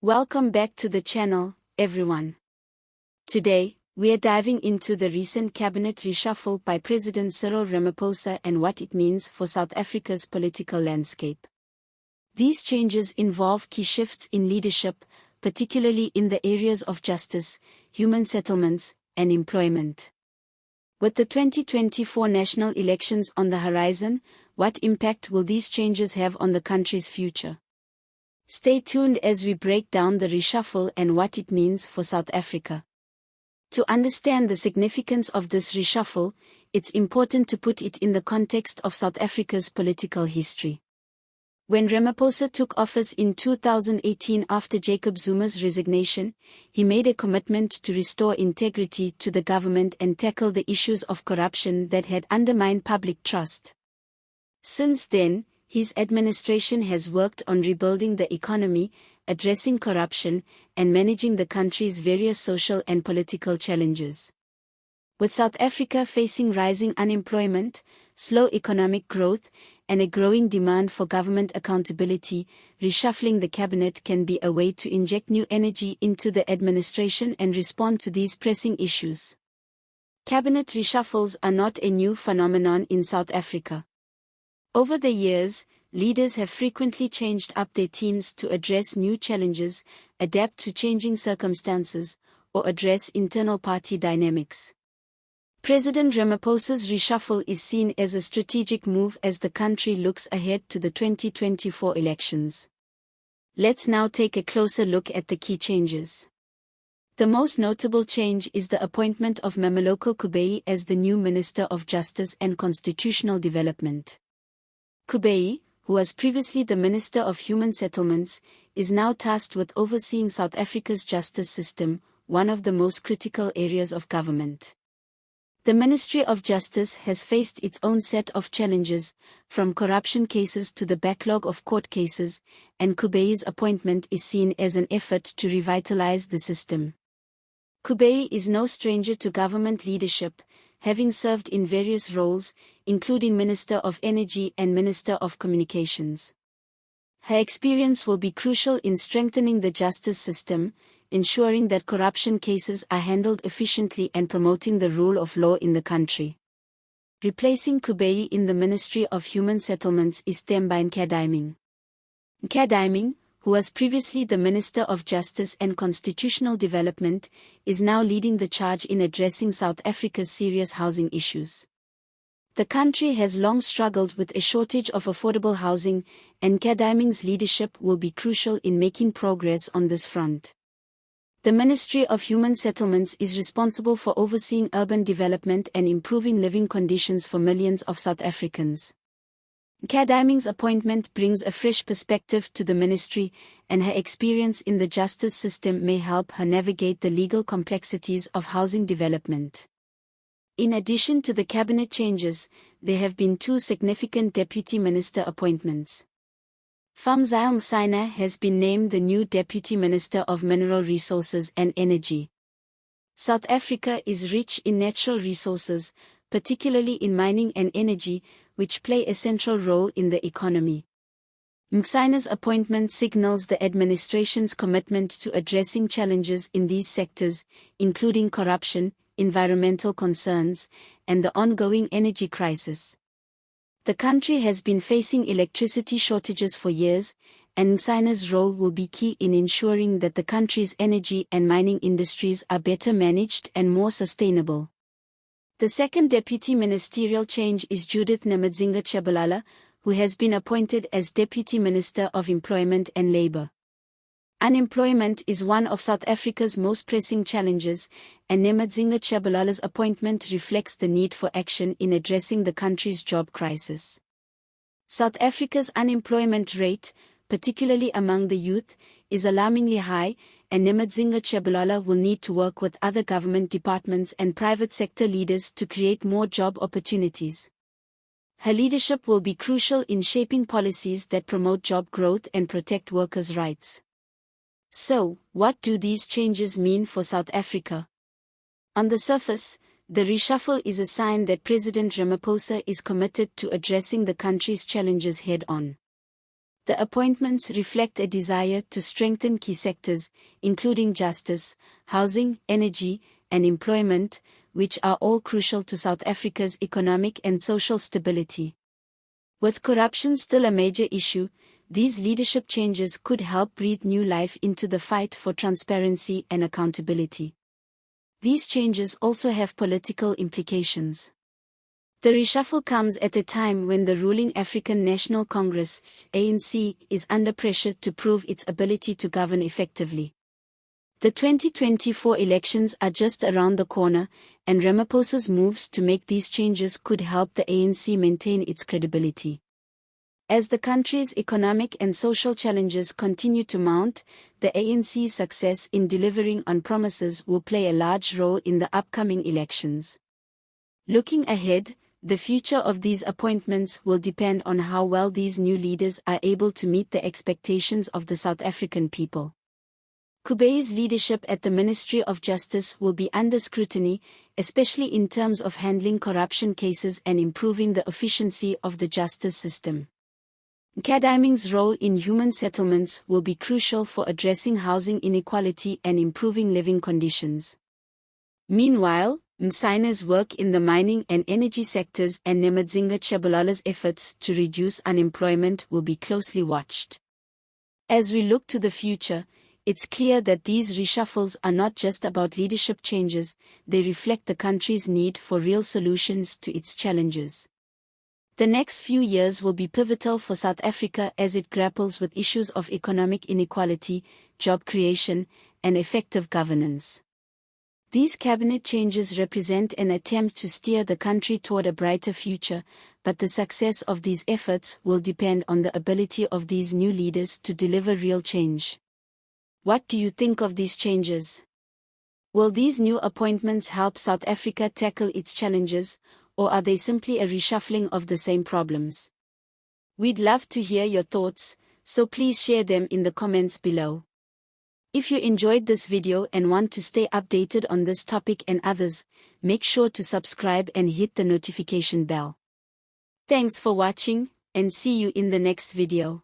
Welcome back to the channel, everyone. Today, we are diving into the recent cabinet reshuffle by President Cyril Ramaphosa and what it means for South Africa's political landscape. These changes involve key shifts in leadership, particularly in the areas of justice, human settlements, and employment. With the 2024 national elections on the horizon, what impact will these changes have on the country's future? Stay tuned as we break down the reshuffle and what it means for South Africa. To understand the significance of this reshuffle, it's important to put it in the context of South Africa's political history. When Ramaphosa took office in 2018 after Jacob Zuma's resignation, he made a commitment to restore integrity to the government and tackle the issues of corruption that had undermined public trust. Since then, his administration has worked on rebuilding the economy, addressing corruption, and managing the country's various social and political challenges. With South Africa facing rising unemployment, slow economic growth, and a growing demand for government accountability, reshuffling the cabinet can be a way to inject new energy into the administration and respond to these pressing issues. Cabinet reshuffles are not a new phenomenon in South Africa. Over the years, leaders have frequently changed up their teams to address new challenges, adapt to changing circumstances, or address internal party dynamics. President Ramaphosa's reshuffle is seen as a strategic move as the country looks ahead to the 2024 elections. Let's now take a closer look at the key changes. The most notable change is the appointment of Mmamoloko Kubayi as the new Minister of Justice and Constitutional Development. Kubayi, who was previously the Minister of Human Settlements, is now tasked with overseeing South Africa's justice system, one of the most critical areas of government. The Ministry of Justice has faced its own set of challenges, from corruption cases to the backlog of court cases, and Kubayi's appointment is seen as an effort to revitalize the system. Kubayi is no stranger to government leadership, having served in various roles, including Minister of Energy and Minister of Communications. Her experience will be crucial in strengthening the justice system, ensuring that corruption cases are handled efficiently and promoting the rule of law in the country. Replacing Kubayi in the Ministry of Human Settlements is Mmamoloko Kubayi, who was previously the Minister of Justice and Constitutional Development, is now leading the charge in addressing South Africa's serious housing issues. The country has long struggled with a shortage of affordable housing, and Kubayi's leadership will be crucial in making progress on this front. The Ministry of Human Settlements is responsible for overseeing urban development and improving living conditions for millions of South Africans. Kubayi's appointment brings a fresh perspective to the ministry, and her experience in the justice system may help her navigate the legal complexities of housing development. In addition to the cabinet changes, there have been two significant deputy minister appointments. Mmamoloko has been named the new Deputy Minister of Mineral Resources and Energy. South Africa is rich in natural resources, particularly in mining and energy, which play a central role in the economy. Mmamoloko's appointment signals the administration's commitment to addressing challenges in these sectors, including corruption, environmental concerns, and the ongoing energy crisis. The country has been facing electricity shortages for years, and Mmamoloko's role will be key in ensuring that the country's energy and mining industries are better managed and more sustainable. The second deputy ministerial change is Judith Mmamoloko, who has been appointed as Deputy Minister of Employment and Labour. Unemployment is one of South Africa's most pressing challenges, and Mmamoloko's appointment reflects the need for action in addressing the country's job crisis. South Africa's unemployment rate, particularly among the youth, is alarmingly high, and Mmamoloko will need to work with other government departments and private sector leaders to create more job opportunities. Her leadership will be crucial in shaping policies that promote job growth and protect workers' rights. So, what do these changes mean for South Africa? On the surface, the reshuffle is a sign that President Ramaphosa is committed to addressing the country's challenges head-on. The appointments reflect a desire to strengthen key sectors, including justice, housing, energy, and employment, which are all crucial to South Africa's economic and social stability. With corruption still a major issue, these leadership changes could help breathe new life into the fight for transparency and accountability. These changes also have political implications. The reshuffle comes at a time when the ruling African National Congress, ANC, is under pressure to prove its ability to govern effectively. The 2024 elections are just around the corner, and Ramaphosa's moves to make these changes could help the ANC maintain its credibility. As the country's economic and social challenges continue to mount, the ANC's success in delivering on promises will play a large role in the upcoming elections. Looking ahead, the future of these appointments will depend on how well these new leaders are able to meet the expectations of the South African people. Kubayi's leadership at the Ministry of Justice will be under scrutiny, especially in terms of handling corruption cases and improving the efficiency of the justice system. Nkadiming's role in human settlements will be crucial for addressing housing inequality and improving living conditions. Meanwhile, Msina's work in the mining and energy sectors and Nemadzinga Chabalala's efforts to reduce unemployment will be closely watched. As we look to the future, it's clear that these reshuffles are not just about leadership changes, they reflect the country's need for real solutions to its challenges. The next few years will be pivotal for South Africa as it grapples with issues of economic inequality, job creation, and effective governance. These cabinet changes represent an attempt to steer the country toward a brighter future, but the success of these efforts will depend on the ability of these new leaders to deliver real change. What do you think of these changes? Will these new appointments help South Africa tackle its challenges, or are they simply a reshuffling of the same problems? We'd love to hear your thoughts, so please share them in the comments below. If you enjoyed this video and want to stay updated on this topic and others, make sure to subscribe and hit the notification bell. Thanks for watching, and see you in the next video.